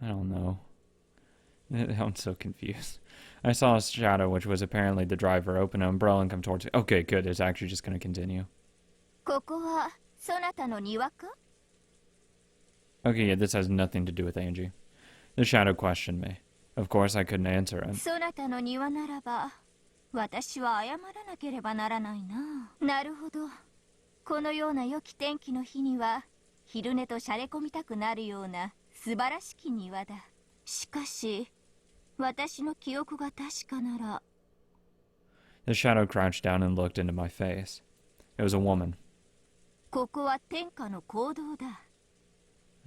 I don't know. I'm so confused. I saw a shadow, which was apparently the driver, open an umbrella and come towards me. Okay, good. It's actually just going to continue. Okay, yeah, this has nothing to do with Angie. The shadow questioned me. Of course, I couldn't answer him. The shadow crouched down and looked into my face. It was a woman.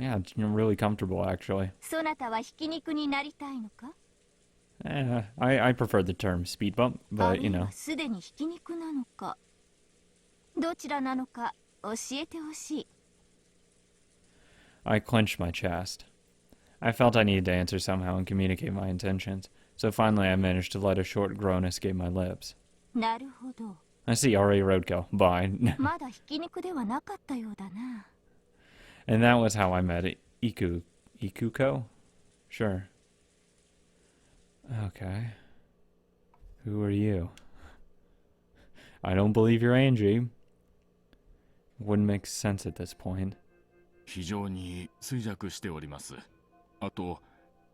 Yeah, it's really comfortable, actually. I prefer the term speed bump, but, you know. I clenched my chest. I felt I needed to answer somehow and communicate my intentions, so finally I managed to let a short groan escape my lips. I see, already roadkill. Bye. And that was how I met Ikuko? Sure. Okay. Who are you? I don't believe you're Angie. Wouldn't make sense at this point. 非常に衰弱しております。あと、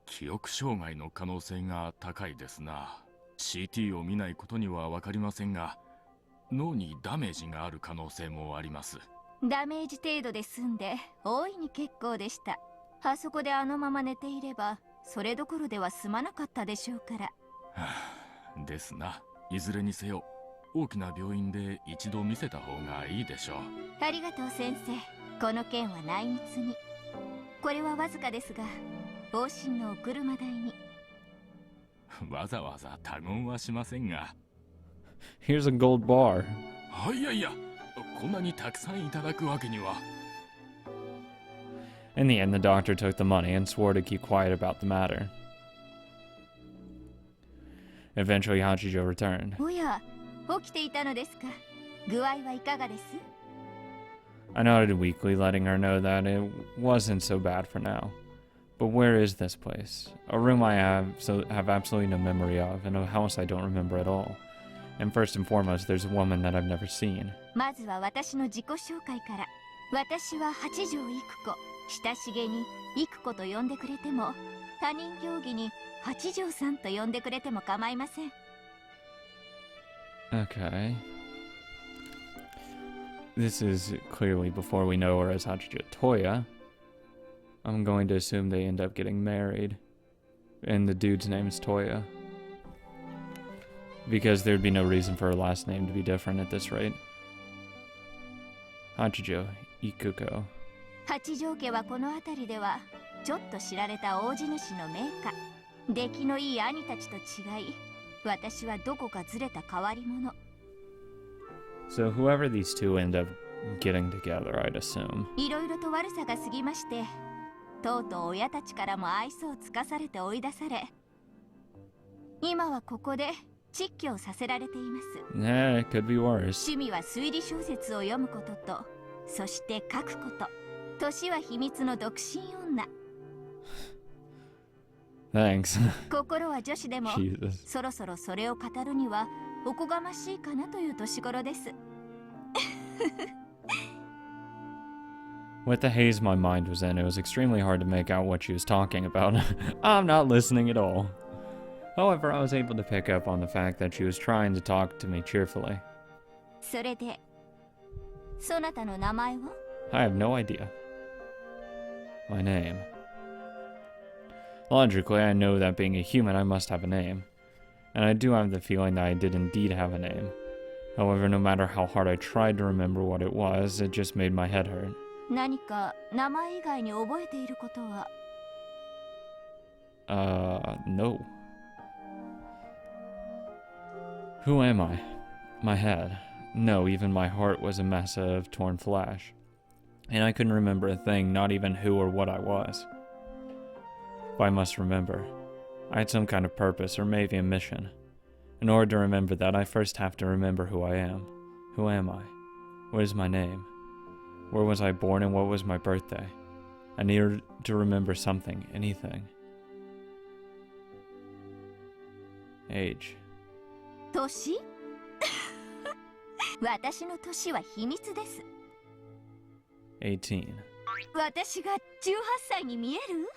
記憶障害の可能性が高いですな。CT を見ないことには分かりませんが、脳にダメージがある可能性もあります。ダメージ程度で済んで大いに結構でした。あそこであのまま寝ていればそれどころでは済まなかったでしょうから。ですな。いずれにせよ大きな病院で一度見せた方がいいでしょう。ありがとう先生。この件は内密に。これはわずかですが往診のお車代に。わざわざ他言はしませんが。Here's a gold bar. いやいや。こんなにたくさんいただくわけには。In the end, the doctor took the money and swore to keep quiet about the matter. Eventually, Hachijo returned. おや、起きていたのですか。具合はいかがです？ I nodded weakly, letting her know that it wasn't so bad for now. But where is this place? A room I have absolutely no memory of, and a house I don't remember at all. And first and foremost, there's a woman that I've never seen. まずは私の自己紹介から。私は八条育子。親しげに育子と呼んでくれても、他人行儀に八条さんと呼んでくれても構いません。Okay. This is clearly before we know her as Hachijo Toya. I'm going to assume they end up getting married. And the dude's name is Toya. Because there'd be no reason for her last name to be different at this rate. Hachijo Ikuko. 八条家はこの辺りではちょっと知られた大地主の名家。出来のいい兄たちと違い、私はどこかずれた変わり者。So whoever these two end up getting together, I'd assume. いろいろと悪さが過ぎまして、とうとう親たちからも愛想をつかされて追い出され、今はここで蟄居をさせられています。Yeah, it could be worse. 趣味は推理小説を読むことと、そして書くこと。年は秘密の独身女。Thanks. 心は女子でも、そろそろそれを語るにはおこがましいかなという年頃です。With the haze my mind was in, it was extremely hard to make out what she was talking about. I'm not listening at all. However, I was able to pick up on the fact that she was trying to talk to me cheerfully. それで、そなたの名前は? I have no idea. My name. Logically, I know that being a human, I must have a name. And I do have the feeling that I did indeed have a name. However, no matter how hard I tried to remember what it was, it just made my head hurt. 何か名前以外に覚えていることは? No. Who am I? My head. No, even my heart was a mess of torn flesh. And I couldn't remember a thing, not even who or what I was. But I must remember. I had some kind of purpose, or maybe a mission. In order to remember that, I first have to remember who I am. Who am I? What is my name? Where was I born and what was my birthday? I needed to remember something, anything. Age. 年私の年は秘密です。18. 私が18歳に見える？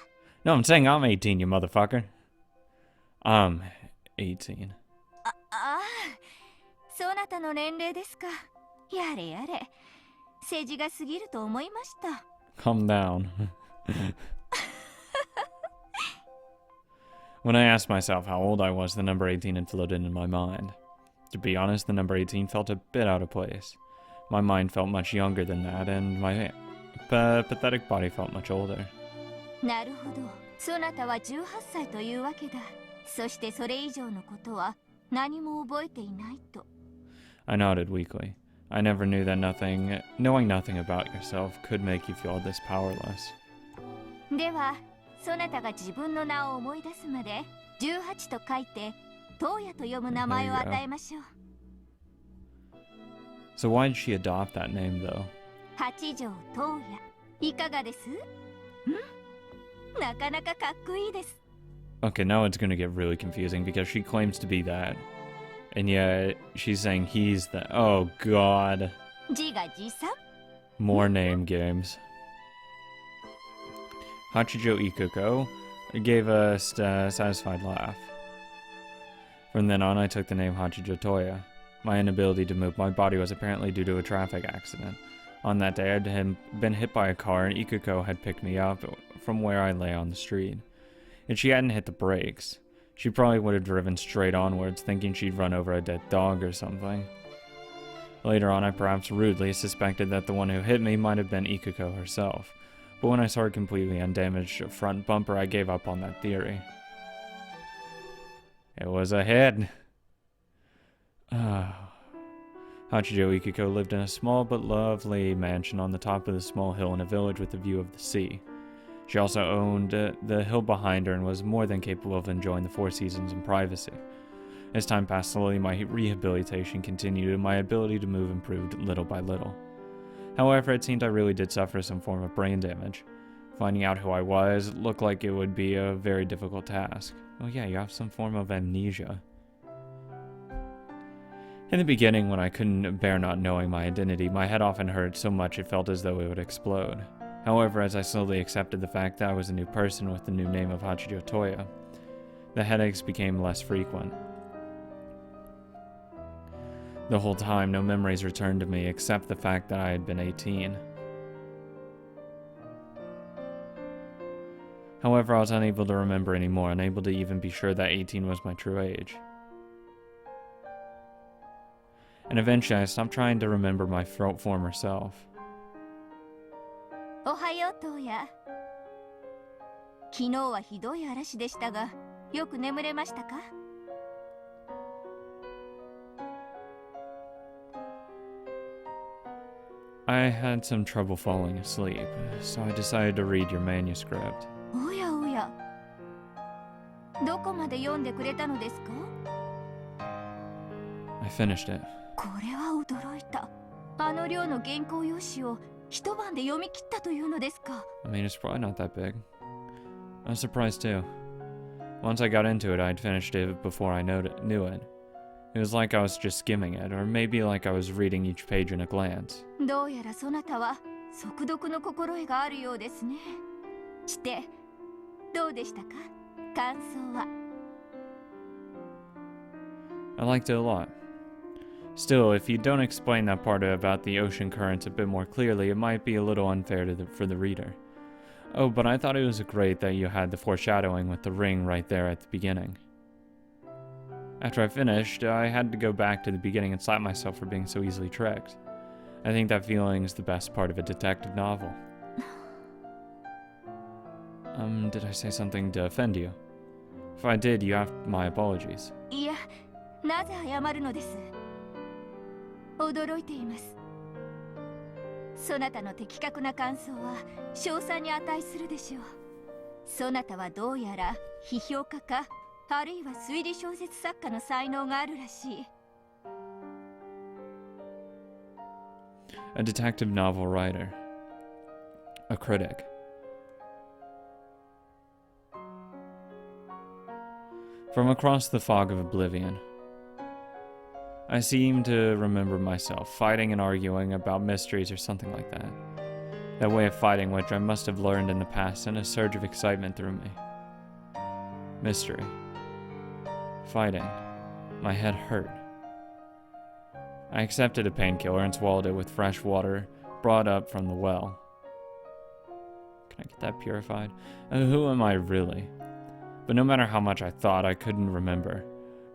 No, I'm saying I'm 18, you motherfucker. I'm 18. ああ、そなたの年齢ですか。やれやれ、世辞が過ぎると思いました。Calm down. When I asked myself how old I was, the number 18 had floated in my mind. To be honest, the number 18 felt a bit out of place. My mind felt much younger than that, and my pathetic body felt much older. なるほど、そなたは18歳というわけだ。そしてそれ以上のことは何も覚えていないと。I nodded weakly. I never knew that knowing nothing about yourself could make you feel this powerless. では、そなたが自分の名を思い出すまで、18と書いて、東野と読む名前を与えましょう。So why did she adopt that name, though? 八条東野、いかがです？なかなかかっこいいです。Okay, now it's gonna get really confusing because she claims to be that. And yet, she's saying he's the... Oh, God. 自画自賛？ More name games. Hachijo Ikuko gave a satisfied laugh. From then on, I took the name Hachijo Toya. My inability to move my body was apparently due to a traffic accident. On that day, I'd been hit by a car, and Ikuko had picked me up from where I lay on the street. If she hadn't hit the brakes, she probably would have driven straight onwards, thinking she'd run over a dead dog or something. Later on, I perhaps rudely suspected that the one who hit me might have been Ikuko herself, but when I saw her completely undamaged front bumper, I gave up on that theory. It was a hit. Hachijo Ikuko lived in a small but lovely mansion on the top of the small hill in a village with a view of the sea. She also owned the hill behind her and was more than capable of enjoying the four seasons in privacy. As time passed slowly, my rehabilitation continued and my ability to move improved little by little. However, it seemed I really did suffer some form of brain damage. Finding out who I was looked like it would be a very difficult task. Oh yeah, you have some form of amnesia. In the beginning, when I couldn't bear not knowing my identity, my head often hurt so much it felt as though it would explode. However, as I slowly accepted the fact that I was a new person with the new name of Hachijo Toya, the headaches became less frequent. The whole time, no memories returned to me except the fact that I had been 18. However, I was unable to remember anymore, unable to even be sure that 18 was my true age. And eventually I stopped trying to remember my former self. おはよう、東野。昨日はひどい嵐でしたが、よく眠れましたか？ I had some trouble falling asleep, so I decided to read your manuscript. おやおや。どこまで読んでくれたのですか？ I finished it. これは驚いた。あの量の原稿用紙を一晩で読み切ったというのですか？ I mean, it's probably not that big. I was surprised too. Once I got into it, I'd finished it before I knew it. It was like I was just skimming it, or maybe like I was reading each page in a glance. どうやらそなたは速読の心得があるようですね。して、どうでしたか？感想は。I liked it a lot. Still, if you don't explain that part about the ocean currents a bit more clearly, it might be a little unfair for the reader. Oh, but I thought it was great that you had the foreshadowing with the ring right there at the beginning. After I finished, I had to go back to the beginning and slap myself for being so easily tricked. I think that feeling is the best part of a detective novel. Did I say something to offend you? If I did, you have my apologies. いや、なぜ謝るのです？驚いています。そなたの的確な感想は称賛に値するでしょう。そなたはどうやら批評家か、あるいは推理小説作家の才能があるらしい。A detective novel writer. A critic. From across the fog of oblivion, I seem to remember myself fighting and arguing about mysteries or something like that. That way of fighting which I must have learned in the past sent a surge of excitement through me. Mystery. Fighting. My head hurt. I accepted a painkiller and swallowed it with fresh water brought up from the well. Can I get that purified? Who am I really? But no matter how much I thought, I couldn't remember.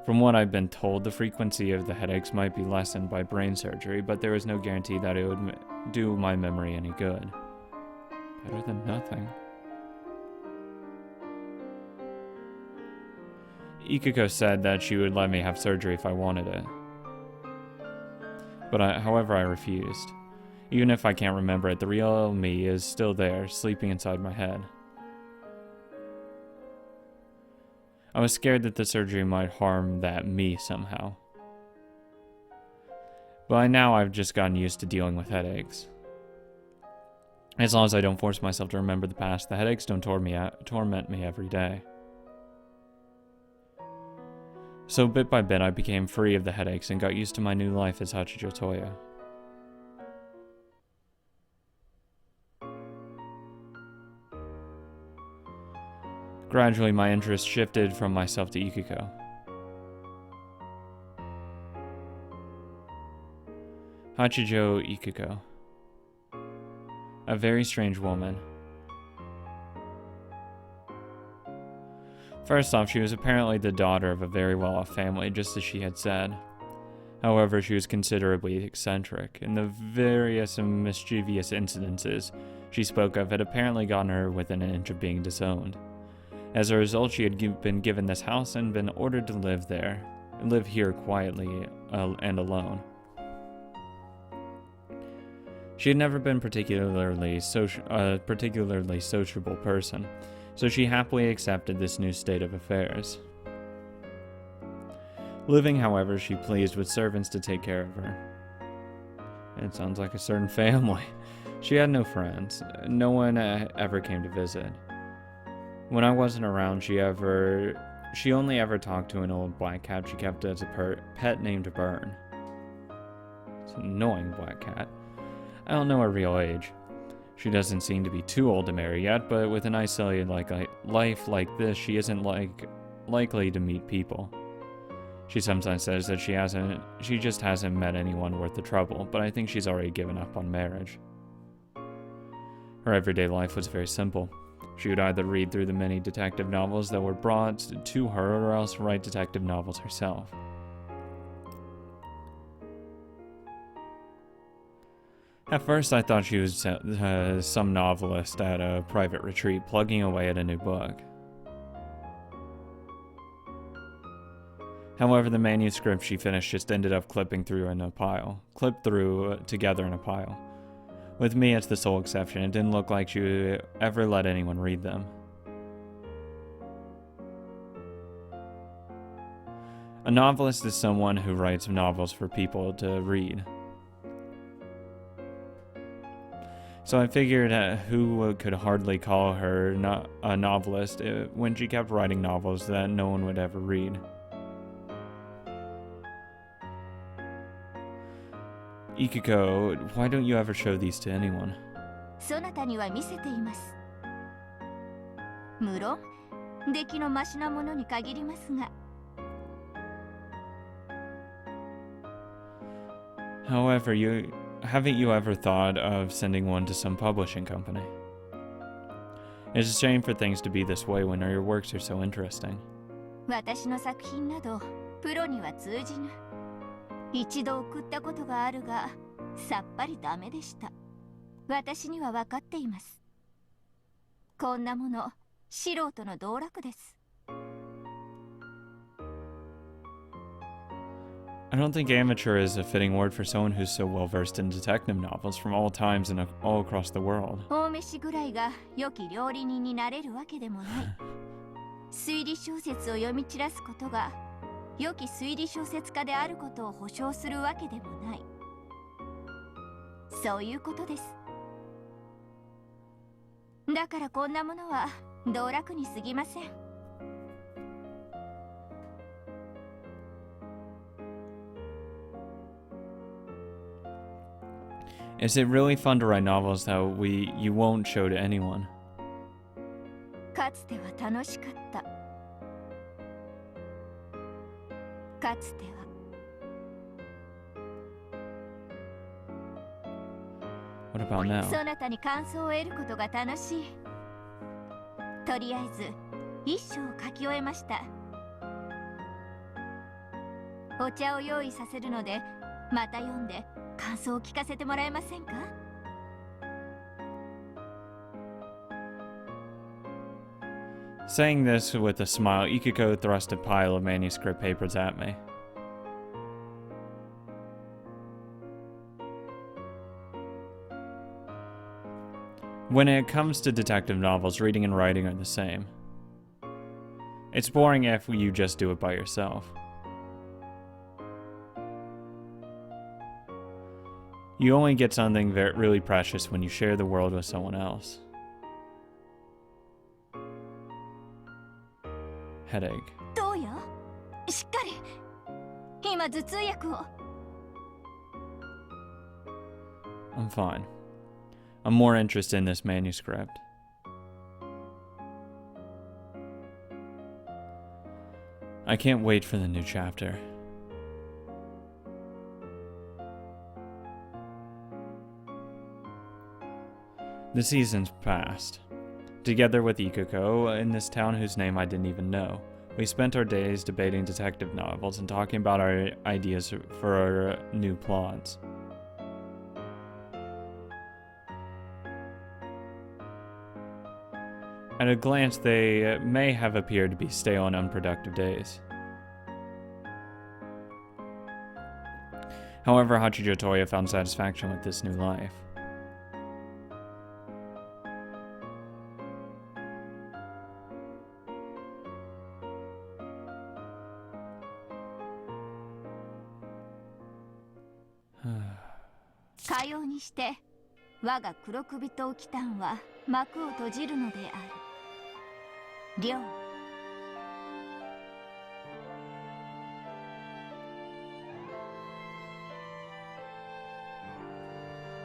From what I've been told, the frequency of the headaches might be lessened by brain surgery, but there was no guarantee that it would do my memory any good. Better than nothing. Ikiko said that she would let me have surgery if I wanted it. But however, I refused. Even if I can't remember it, the real me is still there, sleeping inside my head. I was scared that the surgery might harm that me somehow. By now, I've just gotten used to dealing with headaches. As long as I don't force myself to remember the past, the headaches don't torment me every day. So bit by bit, I became free of the headaches and got used to my new life as Hachijo Toya. Gradually, my interest shifted from myself to Ikiko. Hachijo Ikiko. A very strange woman. First off, she was apparently the daughter of a very well-off family, just as she had said. However, she was considerably eccentric, and the various and mischievous incidences she spoke of had apparently gotten her within an inch of being disowned. As a result, she had been given this house and been ordered to live here quietly and alone. She had never been a particularly sociable person, so she happily accepted this new state of affairs. Living, however, she pleased with servants to take care of her. It sounds like a certain family. She had no friends. No one ever came to visit. When I wasn't around, she only ever talked to an old black cat she kept as a pet named Burn. It's an annoying black cat. I don't know her real age. She doesn't seem to be too old to marry yet, but with an isolated life like this, she isn't likely to meet people. She sometimes says that she just hasn't met anyone worth the trouble, but I think she's already given up on marriage. Her everyday life was very simple. She would either read through the many detective novels that were brought to her or else write detective novels herself. At first, I thought she was some novelist at a private retreat plugging away at a new book. However, the manuscript she finished just ended up clipped together in a pile. With me as the sole exception, it didn't look like she would ever let anyone read them. A novelist is someone who writes novels for people to read. So I figured who could hardly call her a novelist when she kept writing novels that no one would ever read. Ikiko, why don't you ever show these to anyone? そなたには見せています。無論、出来のマシなものに限りますが。However, haven't you ever thought of sending one to some publishing company? It's a shame for things to be this way when your works are so interesting. 私の作品などプロには通じぬ。一度送ったことがあるが、さっぱりダメでした。私には分かっています。こんなもの、素人の道楽です。I don't think amateur is a fitting word for someone who's so well versed in detective novels from all times and all across the world. 大飯ぐらいが良き料理人になれるわけでもない。推理小説を読み散らすことが良き推理小説家であることを保証するわけでもない。そういうことです。だからこんなものは道楽に過ぎません。Is it really fun to write novels that you won't show to anyone? かつては楽しかった。かつては。What about now? そなたに感想を得ることが楽しい。とりあえず一章を書き終えました。お茶を用意させるので、また読んで感想を聞かせてもらえませんか？ Saying this with a smile, Ikiko thrust a pile of manuscript papers at me. When it comes to detective novels, reading and writing are the same. It's boring if you just do it by yourself. You only get something really precious when you share the world with someone else. Headache. どうよ？しっかり。今頭痛薬を。I'm fine. I'm more interested in this manuscript. I can't wait for the new chapter. The seasons passed. Together with Ikiko, in this town whose name I didn't even know, we spent our days debating detective novels and talking about our ideas for our new plots. At a glance, they may have appeared to be stale and unproductive days. However, Hachijo Toya found satisfaction with this new life. かようにして我が黒首と奇譚は幕を閉じるのである。亮。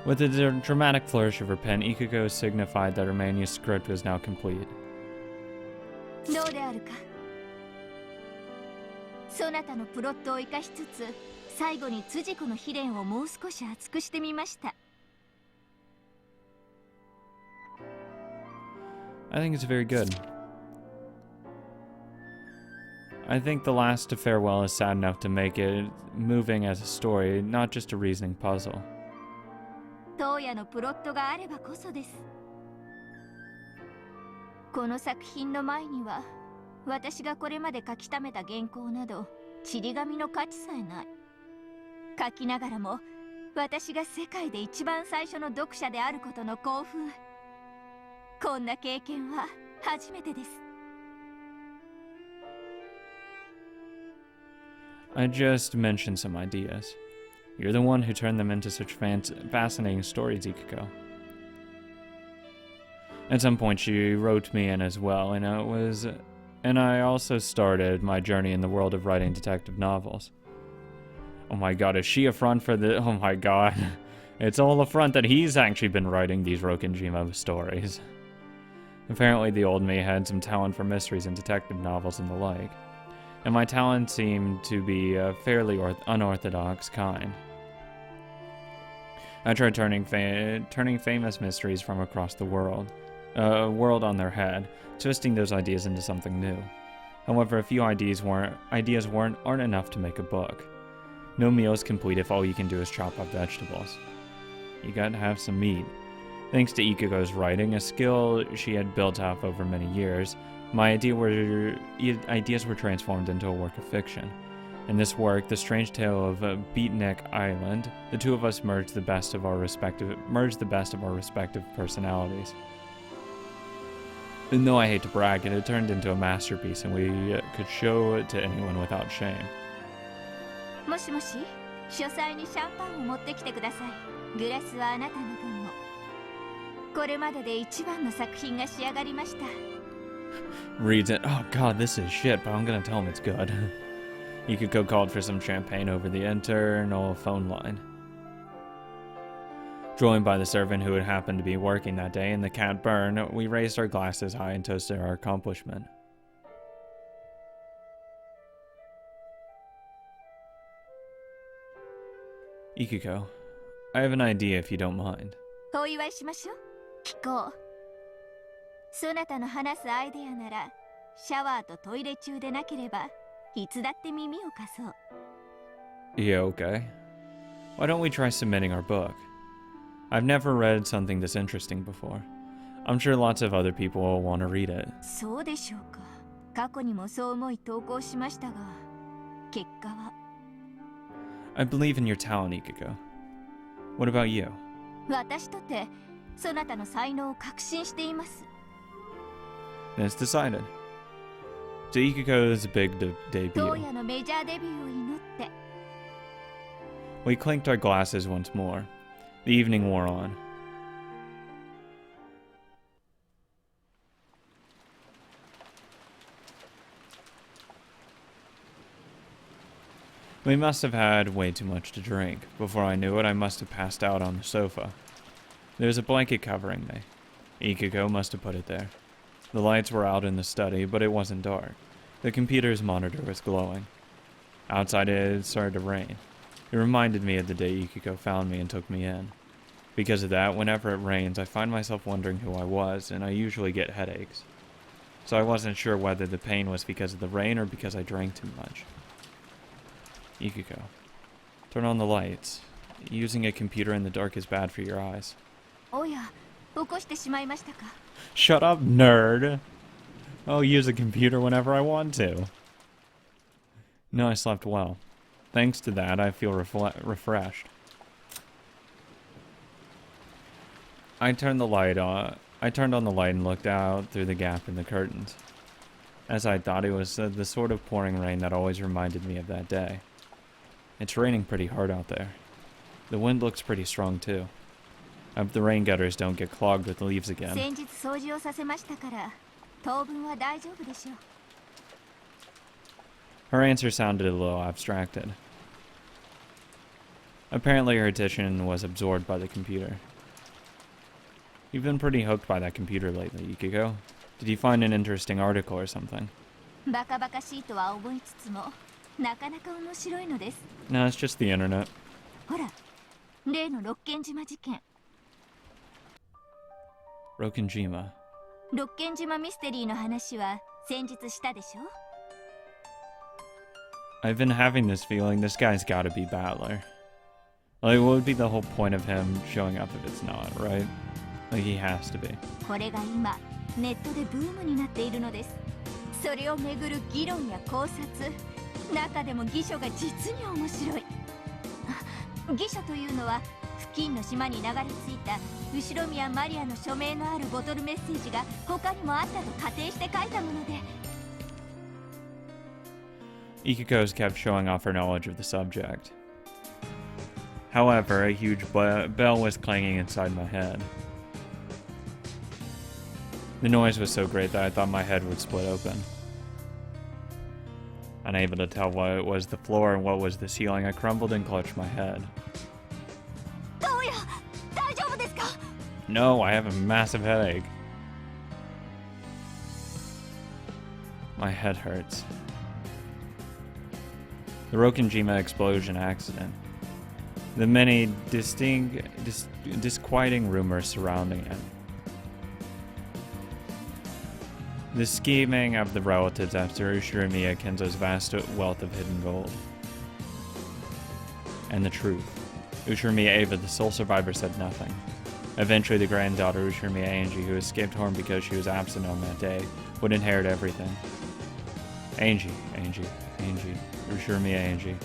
With a dramatic flourish of her pen, Ikiko signified that her manuscript was now complete. どうであるか。そなたのプロットを生かしつつ、最後に辻子の秘伝をもう少し厚くしてみました。I think it's very good. I think the last farewell is sad enough to make it moving as a story, not just a reasoning puzzle. 当夜のプロットがあればこそです。この作品の前には、私がこれまで書き溜めた原稿など、ちり紙の価値さえない。書きながらも、私が世界で一番最初の読者であることの興奮。こんな経験は初めてです。I just mentioned some ideas. You're the one who turned them into such fascinating stories, Ikiko. At some point, she wrote me in as well, and I also started my journey in the world of writing detective novels. Oh my god, is she a front for the... Oh my god. It's all a front that he's actually been writing these Rokenjima stories. Apparently the old me had some talent for mysteries and detective novels and the like, and my talent seemed to be a fairly unorthodox kind. I tried turning famous mysteries from across the world on their head, twisting those ideas into something new. However, a few ideas aren't enough to make a book. No meal is complete if all you can do is chop up vegetables. You gotta have some meat. Thanks to Ikiko's writing, a skill she had built up over many years, my ideas were transformed into a work of fiction. In this work, The Strange Tale of Beatnik Island, the two of us merged the best of our respective personalities. And though I hate to brag it turned into a masterpiece and we could show it to anyone without shame. もしもし、書斎にシャンパンを持ってきてください。グラスはあなたの分も。これまでで一番の作品が仕上がりました。Reads it. Oh god, this is shit, but I'm gonna tell him it's good. Ikiko called for some champagne over the internal phone line. Joined by the servant who had happened to be working that day and the cat Burn, we raised our glasses high and toasted our accomplishment. Ikiko, I have an idea if you don't mind. お祝いしましょう。聞こう。そなたの話すアイデアなら、シャワーとトイレ中でなければ、いつだって耳を貸そう。Yeah, okay. Why don't we try submitting our book? I've never read something this interesting before. I'm sure lots of other people will want to read it. そうでしょうか。過去にもそう思い投稿しましたが、結果は。I believe in your talent, Ikiko. What about you? 私とて、そなたの才能を確信しています。Then it's decided. To Ikiko's big debut. 当夜のメジャーデビューを祈って。We clinked our glasses once more. The evening wore on. We must have had way too much to drink. Before I knew it, I must have passed out on the sofa. There was a blanket covering me. Ikiko must have put it there. The lights were out in the study, but it wasn't dark. The computer's monitor was glowing. Outside it had started to rain. It reminded me of the day Ikiko found me and took me in. Because of that, whenever it rains, I find myself wondering who I was, and I usually get headaches. So I wasn't sure whether the pain was because of the rain or because I drank too much. Ikiko, turn on the lights. Using a computer in the dark is bad for your eyes. おや、起こしてしまいましたか。Shut up, nerd! I'll use a computer whenever I want to. No, I slept well. Thanks to that, I feel refreshed. I turned on the light and looked out through the gap in the curtains. As I thought, it was the sort of pouring rain that always reminded me of that day. It's raining pretty hard out there. The wind looks pretty strong too. I hope the rain gutters don't get clogged with leaves again. 先日掃除をさせましたから、当分は大丈夫でしょう。Her answer sounded a little abstracted. Apparently her attention was absorbed by the computer. You've been pretty hooked by that computer lately, Ikiko. Did you find an interesting article or something? バカバカしいとは思いつつも、なかなか面白いのです。No, it's just the internet. ほら、例の六軒島事件。Rokenjima. 六軒島ミステリーの話は先日したでしょ。 I've been having this feeling this guy's gotta be Battler. Like, what would be the whole point of him showing up if it's not, right? Like, he has to be. これが今、ネットでブームになっているのです。それをめぐる議論や考察、中でも義書が実に面白い。義書というのは、付近の島に流れ着いた後ろ宮マリアの署名のあるボトルメッセージが他にもあったと仮定して書いたもので。Ikiko's kept showing off her knowledge of the subject. However, a huge bell was clanging inside my head. The noise was so great that I thought my head would split open. Unable to tell what was the floor and what was the ceiling, I crumbled and clutched my head. No, I have a massive headache. My head hurts. The Rokenjima explosion accident. The many disquieting rumors surrounding it. The scheming of the relatives after Ushirimiya Kenzo's vast wealth of hidden gold. And the truth. Ushirimiya Ava, the sole survivor, said nothing. Eventually, the granddaughter Ushirimiya Angie, who escaped harm because she was absent on that day, would inherit everything. Angie. Ushirimiya Angie.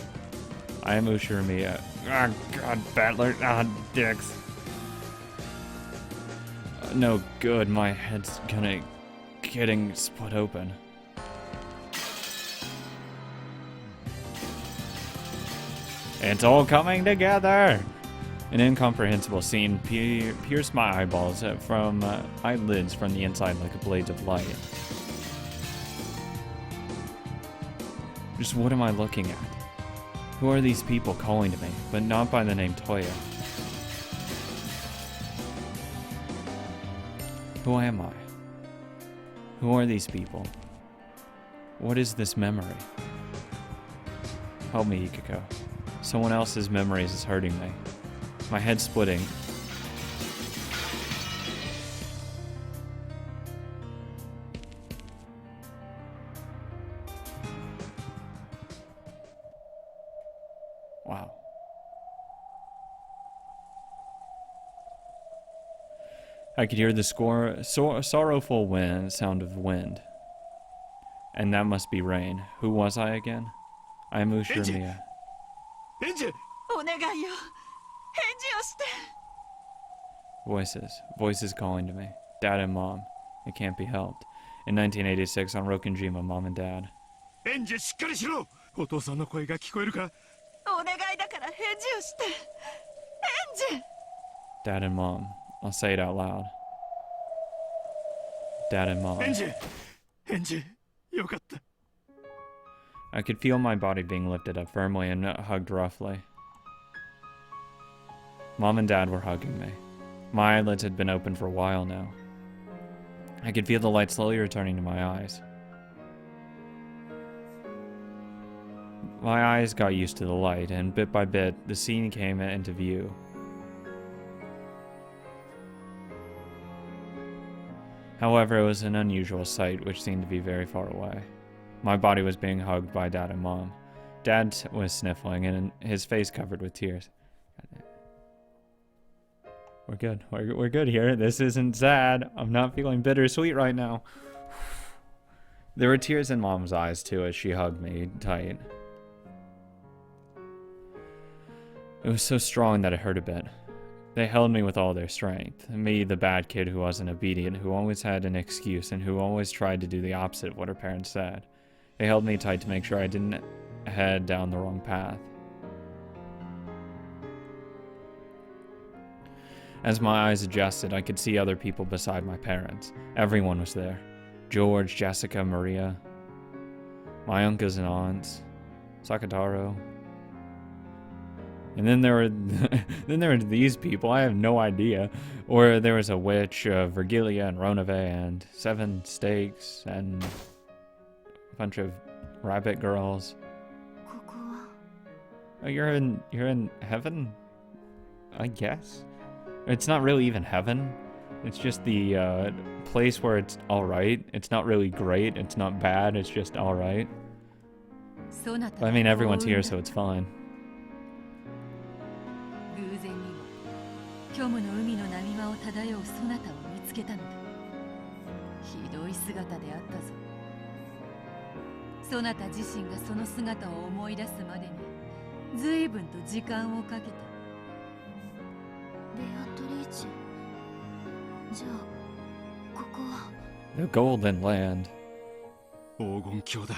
I am Ushirimiya. Ah, God, Battler. Ah, dicks. No good, my head's getting split open. It's all coming together! An incomprehensible scene pierced my eyeballs from eyelids from the inside like blades of light. Just what am I looking at? Who are these people calling to me, but not by the name Toya? Who am I? Who are these people? What is this memory? Help me, Ikiko. Someone else's memories is hurting me. My head's splitting. Wow. I could hear the sorrowful sound of wind. And that must be rain. Who was I again? I am Ushiramiya. エンジェお願いよ返事をして Voices calling to me. Dad and Mom. It can't be helped. In 1986 on Rokenjima, Mom and Dad. エンジェしっかりしろお父さんの声が聞こえるかお願いだから返事をしてエンジ Dad and Mom. I'll say it out loud. Dad and Mom. エンジェエンジェよかった I could feel my body being lifted up firmly and hugged roughly. Mom and Dad were hugging me. My eyelids had been open for a while now. I could feel the light slowly returning to my eyes. My eyes got used to the light, and bit by bit, the scene came into view. However, it was an unusual sight which seemed to be very far away. My body was being hugged by Dad and Mom. Dad was sniffling, and his face covered with tears. We're good. We're good here. This isn't sad. I'm not feeling bittersweet right now. There were tears in Mom's eyes, too, as she hugged me tight. It was so strong that it hurt a bit. They held me with all their strength. Me, the bad kid who wasn't obedient, who always had an excuse, and who always tried to do the opposite of what her parents said. They held me tight to make sure I didn't head down the wrong path. As my eyes adjusted, I could see other people beside my parents. Everyone was there. George, Jessica, Maria, my uncles and aunts, Sakataro. And then there were these people. I have no idea. Or there was a witch, Virgilia and Ronave, and 7 steaks, and a bunch of rabbit girls. ここは Oh, you're in heaven? I guess. It's not really even heaven. It's just the place where it's alright. It's not really great. It's not bad. It's just alright. そなた I mean, everyone's here, so it's fine. 偶然にも虚無の海の波間を漂うそなたを見つけたのだひどい姿であったぞそなた自身がその姿を思い出すまでに随分と時間をかけたベアトリーチェじゃあここは The Golden Land. 黄金鏡だ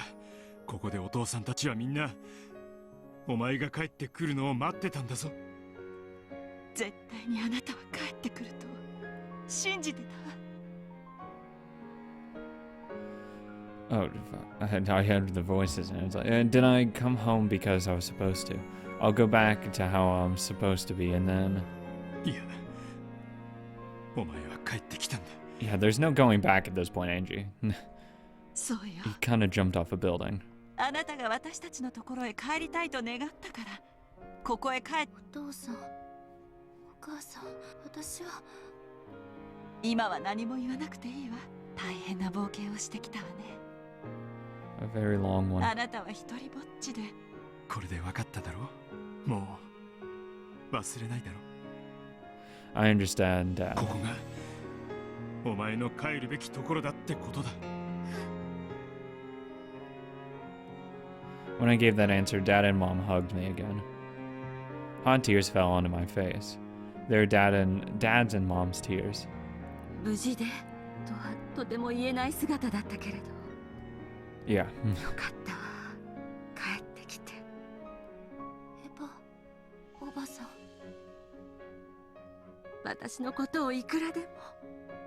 ここでお父さんたちはみんなお前が帰ってくるのを待ってたんだぞ絶対にあなたは帰ってくると信じてた Oh, I heard the voices, and it's like, did I come home because I was supposed to? I'll go back to how I'm supposed to be, and then... いやお前は帰ってきたんだ Yeah, there's no going back at this point, Angie. そうよ He kind of jumped off a building. あなたが私たちのところへ帰りたいと願ったからここへ帰っお父さんお母さん私は今は何も言わなくていいわ大変な冒険をしてきたわね A very long one. あなたは一人ぼっちでこれで分かっただろもう忘れないだろ I understand, Dad. ここがお前の帰るべきところだってことだ When I gave that answer, Dad and Mom hugged me again. Hot tears fell onto my face. They were Dad's and Mom's tears. 無事でとはとても言えない姿だったけれど Yeah. よかったわ帰ってきてエヴァおばさん私のことをいくらでも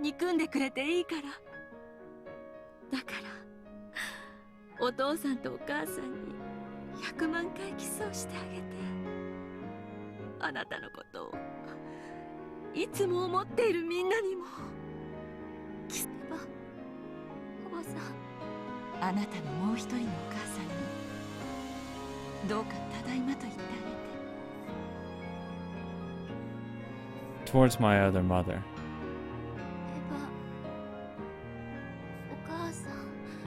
憎んでくれていいからだからお父さんとお母さんに100万回キスをしてあげてあなたのことをいつも思っているみんなにもん、あなたのもう一人のお母さんにどうかただいまと言ってあげて。 Towards my other mother. エヴァ、お母さん。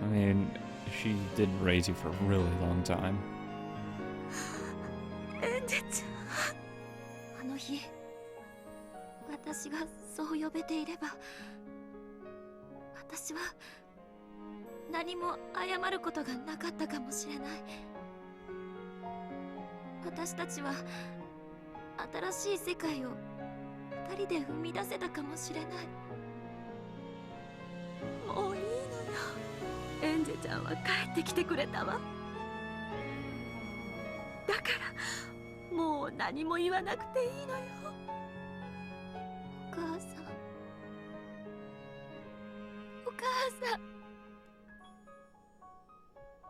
I mean, she didn't raise you for a really long time. エンジェちゃん、あの日私がそう呼べていれば、私は何も謝ることがなかったかもしれない。私たちは新しい世界を二人で踏み出せたかもしれない。もういいのよ、エンジェちゃんは帰ってきてくれたわ。だからもう何も言わなくていいのよ。お母さん、お母さん、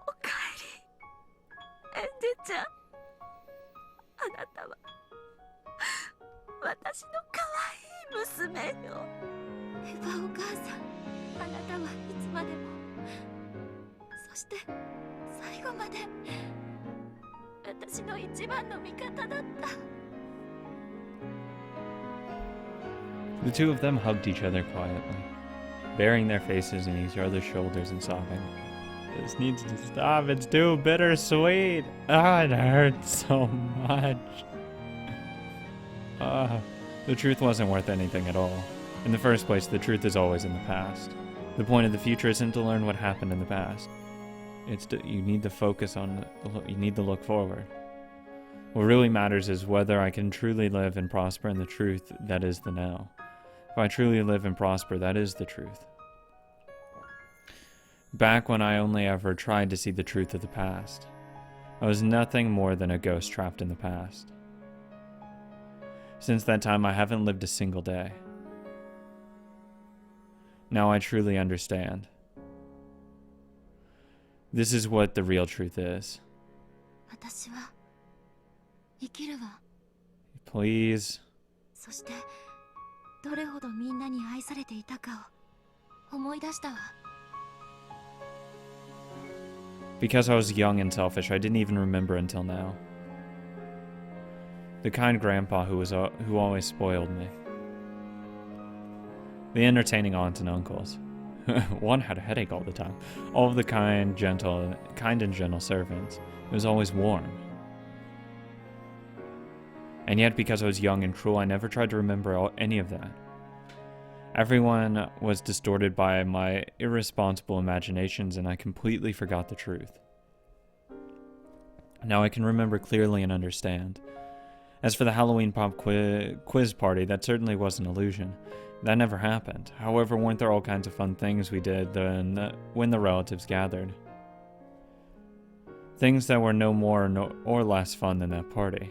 おかえり。エンジェちゃん、あなたは私の可愛い娘よ。エヴァお母さん、あなたはいつまでも、そして最後まで私の一番の味方だった。 The two of them hugged each other quietly, burying their faces in each other's shoulders and sobbing. This needs to stop. It's too bittersweet. Ah, it hurts so much. The truth wasn't worth anything at all. In the first place, the truth is always in the past. The point of the future isn't to learn what happened in the past. You need to focus on, you need to look forward. What really matters is whether I can truly live and prosper in the truth that is the now. If I truly live and prosper, that is the truth. Back when I only ever tried to see the truth of the past, I was nothing more than a ghost trapped in the past. Since that time, I haven't lived a single day. Now I truly understand. This is what the real truth is. 私は生きるわ。 Please. そしてどれほどみんなに愛されていたかを思い出したわ。 Because I was young and selfish, I didn't even remember until now. The kind grandpa who always spoiled me. The entertaining aunts and uncles. One had a headache all the time. All of the kind and gentle servants. It was always warm. And yet, because I was young and cruel, I never tried to remember any of that. Everyone was distorted by my irresponsible imaginations, and I completely forgot the truth. Now I can remember clearly and understand. As for the Halloween pop quiz party, that certainly was an illusion. That never happened. However, weren't there all kinds of fun things we did when the relatives gathered? Things that were no more or less fun than that party.